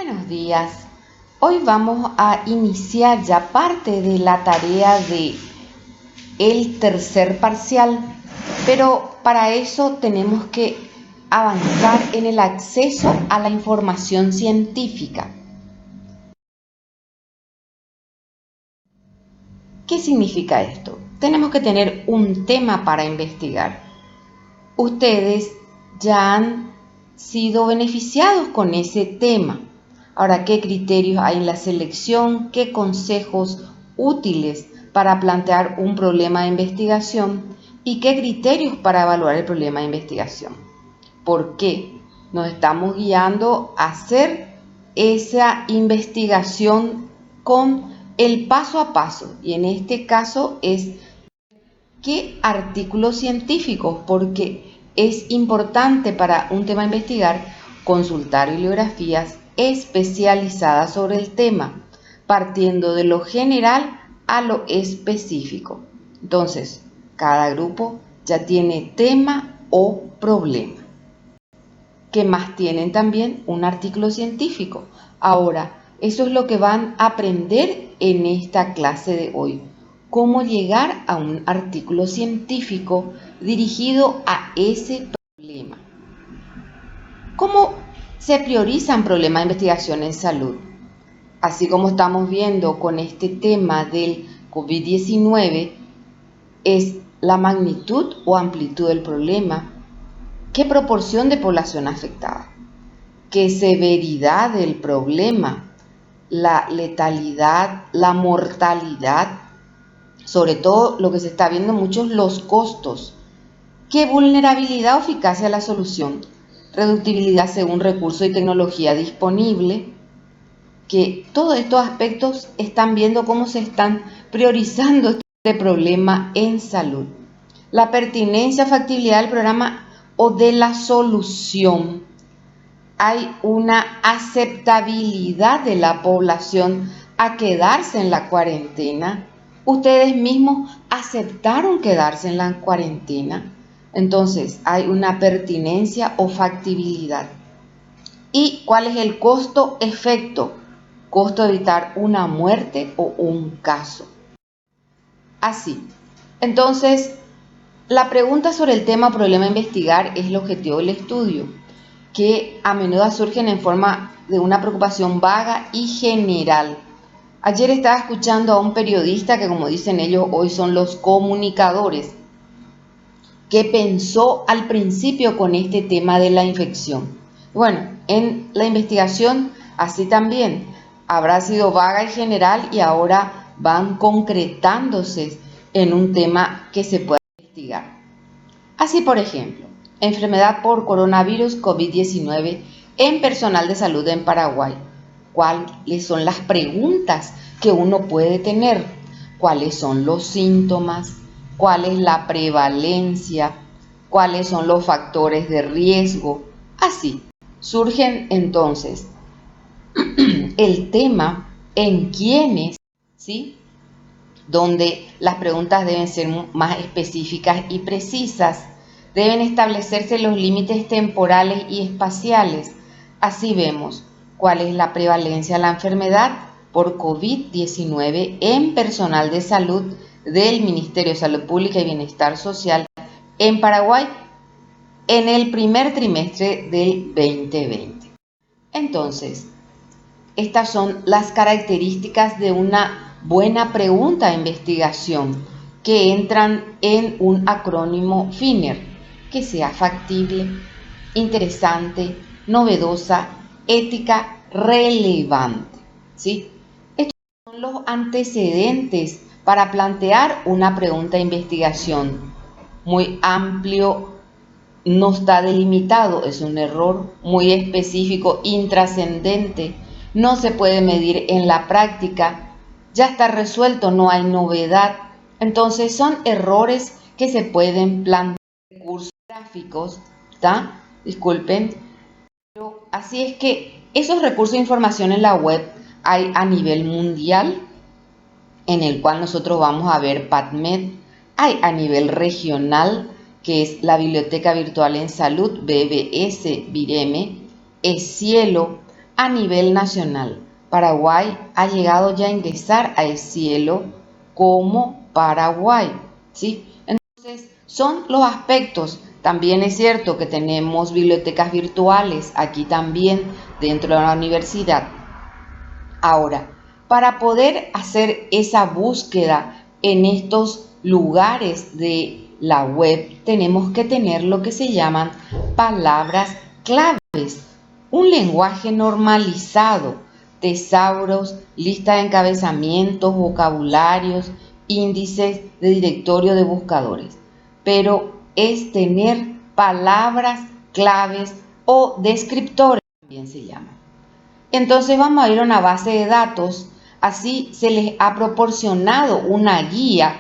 Buenos días. Hoy vamos a iniciar ya parte de la tarea de el tercer parcial, pero para eso tenemos que avanzar en el acceso a la información científica. ¿Qué significa esto? Tenemos que tener un tema para investigar. Ustedes ya han sido beneficiados con ese tema. Ahora, ¿qué criterios hay en la selección? ¿Qué consejos útiles para plantear un problema de investigación? ¿Y qué criterios para evaluar el problema de investigación? ¿Por qué? Nos estamos guiando a hacer esa investigación con el paso a paso. Y en este caso es ¿qué artículos científicos? Porque es importante para un tema investigar consultar bibliografías especializadas sobre el tema, partiendo de lo general a lo específico. Entonces, cada grupo ya tiene tema o problema. ¿Qué más tienen también? Un artículo científico. Ahora, eso es lo que van a aprender en esta clase de hoy. Cómo llegar a un artículo científico dirigido a ese problema. ¿Cómo se priorizan problemas de investigación en salud? Así como estamos viendo con este tema del COVID-19, es la magnitud o amplitud del problema, qué proporción de población afectada, qué severidad del problema, la letalidad, la mortalidad, sobre todo lo que se está viendo mucho, los costos, qué vulnerabilidad o eficacia de la solución, reductibilidad según recursos y tecnología disponible, que todos estos aspectos están viendo cómo se están priorizando este problema en salud. La pertinencia, factibilidad del programa o de la solución. Hay una aceptabilidad de la población a quedarse en la cuarentena. Ustedes mismos aceptaron quedarse en la cuarentena. Entonces, hay una pertinencia o factibilidad. ¿Y cuál es el costo-efecto? Costo de evitar una muerte o un caso. Así. Entonces, la pregunta sobre el tema problema a investigar es el objetivo del estudio, que a menudo surgen en forma de una preocupación vaga y general. Ayer estaba escuchando a un periodista que, como dicen ellos, hoy son los comunicadores, que pensó al principio con este tema de la infección. Bueno, en la investigación así también habrá sido vaga y general y ahora van concretándose en un tema que se pueda investigar. Así, por ejemplo, enfermedad por coronavirus COVID-19 en personal de salud en Paraguay. ¿Cuáles son las preguntas que uno puede tener? ¿Cuáles son los síntomas? ¿Cuál es la prevalencia? ¿Cuáles son los factores de riesgo? Así, surgen entonces el tema en quiénes, ¿sí? Donde las preguntas deben ser más específicas y precisas. Deben establecerse los límites temporales y espaciales. Así vemos cuál es la prevalencia de la enfermedad por COVID-19 en personal de salud del Ministerio de Salud Pública y Bienestar Social en Paraguay en el primer trimestre del 2020. Entonces, estas son las características de una buena pregunta de investigación que entran en un acrónimo FINER, que sea factible, interesante, novedosa, ética, relevante, ¿sí? Estos son los antecedentes para plantear una pregunta de investigación. Muy amplio, no está delimitado, es un error. Muy específico, intrascendente, no se puede medir en la práctica, ya está resuelto, no hay novedad. Entonces son errores que se pueden plantear en recursos gráficos, ¿tá? Disculpen, pero así es que esos recursos de información en la web hay a nivel mundial, en el cual nosotros vamos a ver PubMed, hay a nivel regional, que es la Biblioteca Virtual en Salud, BBS, BIREME, EScielo, a nivel nacional. Paraguay ha llegado ya a ingresar a EScielo como Paraguay, ¿sí? Entonces, son los aspectos. También es cierto que tenemos bibliotecas virtuales aquí también dentro de la universidad. Ahora, para poder hacer esa búsqueda en estos lugares de la web, tenemos que tener lo que se llaman palabras claves, un lenguaje normalizado, tesauros, lista de encabezamientos, vocabularios, índices de directorio de buscadores. Pero es tener palabras claves o descriptores, también se llama. Entonces vamos a ir a una base de datos, así se les ha proporcionado una guía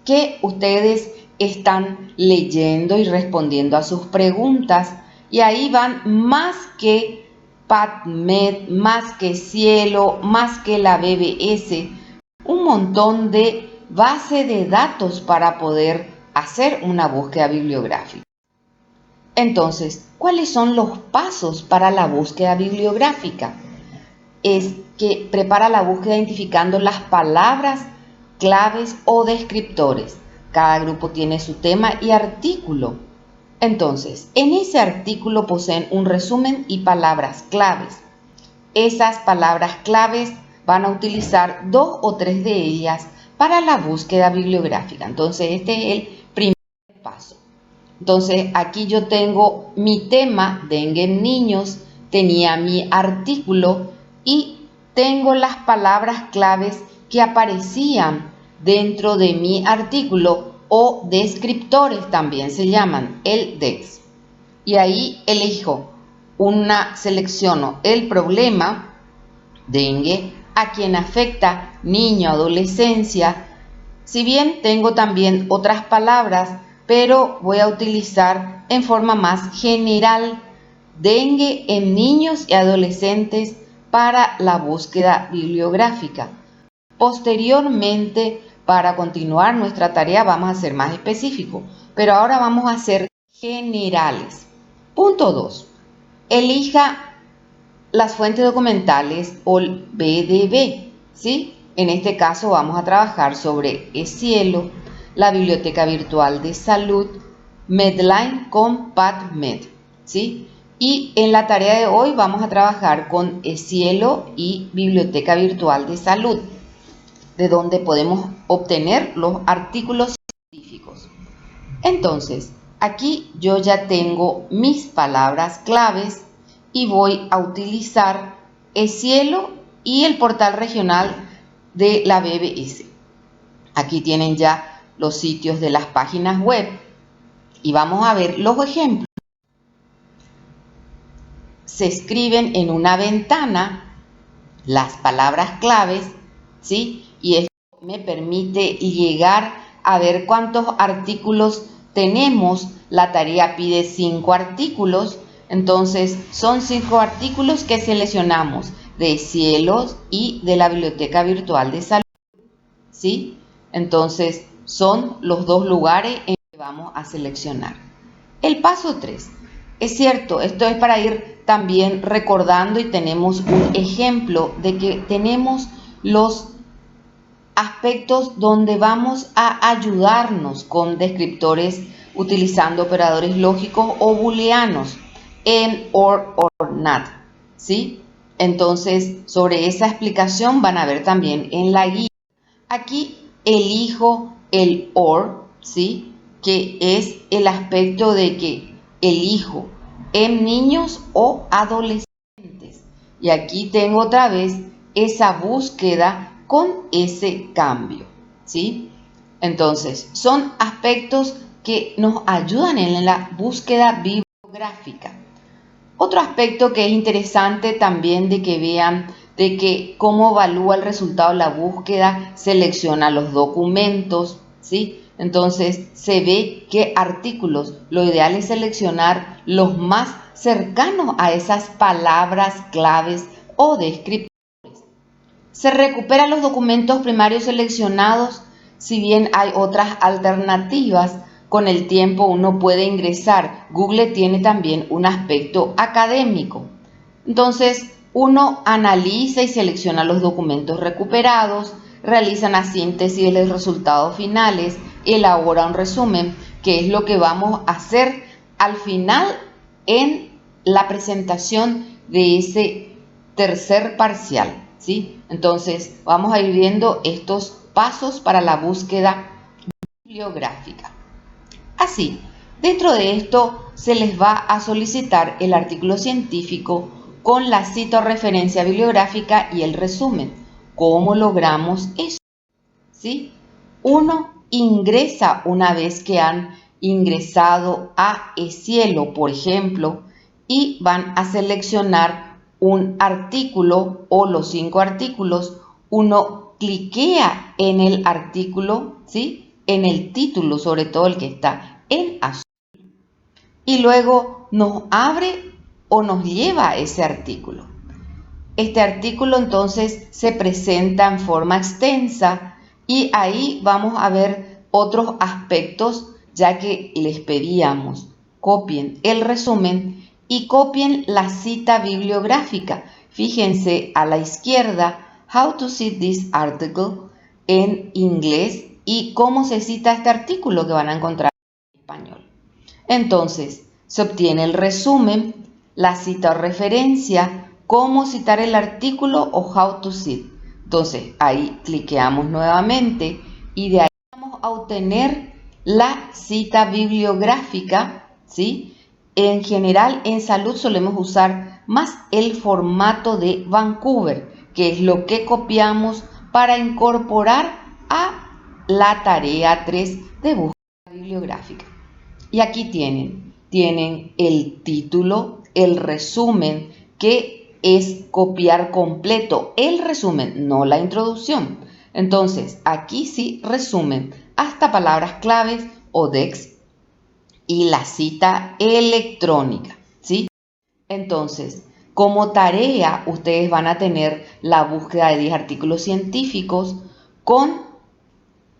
que ustedes están leyendo y respondiendo a sus preguntas, y ahí van más que PubMed, más que Cielo, más que la BBS, un montón de base de datos para poder hacer una búsqueda bibliográfica. Entonces, ¿cuáles son los pasos para la búsqueda bibliográfica? Es que prepara la búsqueda identificando las palabras claves o descriptores. Cada grupo tiene su tema y artículo. Entonces, en ese artículo poseen un resumen y palabras claves. Esas palabras claves van a utilizar 2 o 3 de ellas para la búsqueda bibliográfica. Entonces, este es el primer paso. Entonces, aquí yo tengo mi tema, dengue en niños, tenía mi artículo y tengo las palabras claves que aparecían dentro de mi artículo o descriptores también se llaman, el DEX. Y ahí elijo selecciono el problema, dengue, a quien afecta niño, adolescencia. Si bien tengo también otras palabras, pero voy a utilizar en forma más general dengue en niños y adolescentes para la búsqueda bibliográfica. Posteriormente, para continuar nuestra tarea, vamos a ser más específicos, pero ahora vamos a ser generales. Punto 2. Elija las fuentes documentales o el BDB, ¿sí? En este caso vamos a trabajar sobre EScielo, la Biblioteca Virtual de Salud, Medline con PubMed, ¿sí? Y en la tarea de hoy vamos a trabajar con EScielo y Biblioteca Virtual de Salud, de donde podemos obtener los artículos científicos. Entonces, aquí yo ya tengo mis palabras claves y voy a utilizar EScielo y el portal regional de la BBS. Aquí tienen ya los sitios de las páginas web y vamos a ver los ejemplos. Se escriben en una ventana las palabras claves, ¿sí? Y esto me permite llegar a ver cuántos artículos tenemos. La tarea pide 5 artículos, entonces son 5 artículos que seleccionamos de EScielo y de la Biblioteca Virtual de Salud, ¿sí? Entonces son los 2 lugares en que vamos a seleccionar. El paso 3. Es cierto, esto es para ir también recordando, y tenemos un ejemplo de que tenemos los aspectos donde vamos a ayudarnos con descriptores utilizando operadores lógicos o booleanos, en, or not, ¿sí? Entonces, sobre esa explicación van a ver también en la guía. Aquí elijo el or, ¿sí? Que es el aspecto de que elijo en niños o adolescentes. Y aquí tengo otra vez esa búsqueda con ese cambio, ¿sí? Entonces, son aspectos que nos ayudan en la búsqueda bibliográfica. Otro aspecto que es interesante también de que vean de que cómo evalúa el resultado de la búsqueda, selecciona los documentos, ¿sí? Entonces se ve qué artículos, lo ideal es seleccionar los más cercanos a esas palabras claves o descriptores. Se recuperan los documentos primarios seleccionados, si bien hay otras alternativas. Con el tiempo uno puede ingresar. Google tiene también un aspecto académico. Entonces, Uno analiza y selecciona los documentos recuperados, realiza una síntesis de los resultados finales, elabora un resumen, que es lo que vamos a hacer al final en la presentación de ese tercer parcial, ¿sí? Entonces, vamos a ir viendo estos pasos para la búsqueda bibliográfica. Así, dentro de esto se les va a solicitar el artículo científico con la cita o referencia bibliográfica y el resumen. ¿Cómo logramos eso? ¿Sí? Uno ingresa una vez que han ingresado a eCielo, por ejemplo, y van a seleccionar un artículo o los 5 artículos. Uno cliquea en el artículo, ¿sí? En el título, sobre todo el que está en azul, y luego nos abre o nos lleva a ese artículo. Este artículo entonces se presenta en forma extensa y ahí vamos a ver otros aspectos, ya que les pedíamos copien el resumen y copien la cita bibliográfica. Fíjense a la izquierda, how to cite this article en inglés y cómo se cita este artículo que van a encontrar en español. Entonces, se obtiene el resumen, la cita o referencia, cómo citar el artículo o how to cite. Entonces, ahí cliqueamos nuevamente y de ahí vamos a obtener la cita bibliográfica, ¿sí? En general, en salud solemos usar más el formato de Vancouver, que es lo que copiamos para incorporar a la tarea 3 de búsqueda bibliográfica. Y aquí tienen el título, el resumen, que es copiar completo el resumen, no la introducción. Entonces, aquí sí resumen hasta palabras claves o DEX y la cita electrónica, ¿sí? Entonces, como tarea, ustedes van a tener la búsqueda de 10 artículos científicos con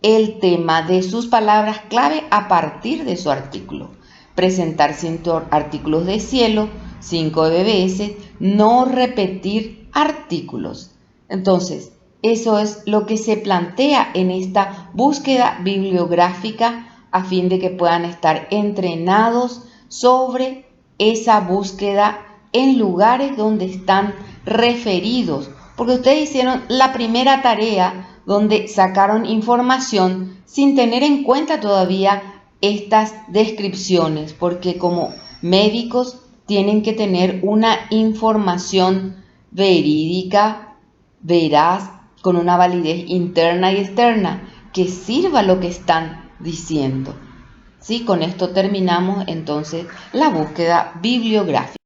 el tema de sus palabras clave a partir de su artículo. Presentar 5 artículos de cielo, 5 de BBS, no repetir artículos. Entonces, eso es lo que se plantea en esta búsqueda bibliográfica a fin de que puedan estar entrenados sobre esa búsqueda en lugares donde están referidos. Porque ustedes hicieron la primera tarea donde sacaron información sin tener en cuenta todavía estas descripciones, porque como médicos tienen que tener una información verídica, veraz, con una validez interna y externa, que sirva lo que están diciendo. ¿Sí? Con esto terminamos entonces la búsqueda bibliográfica.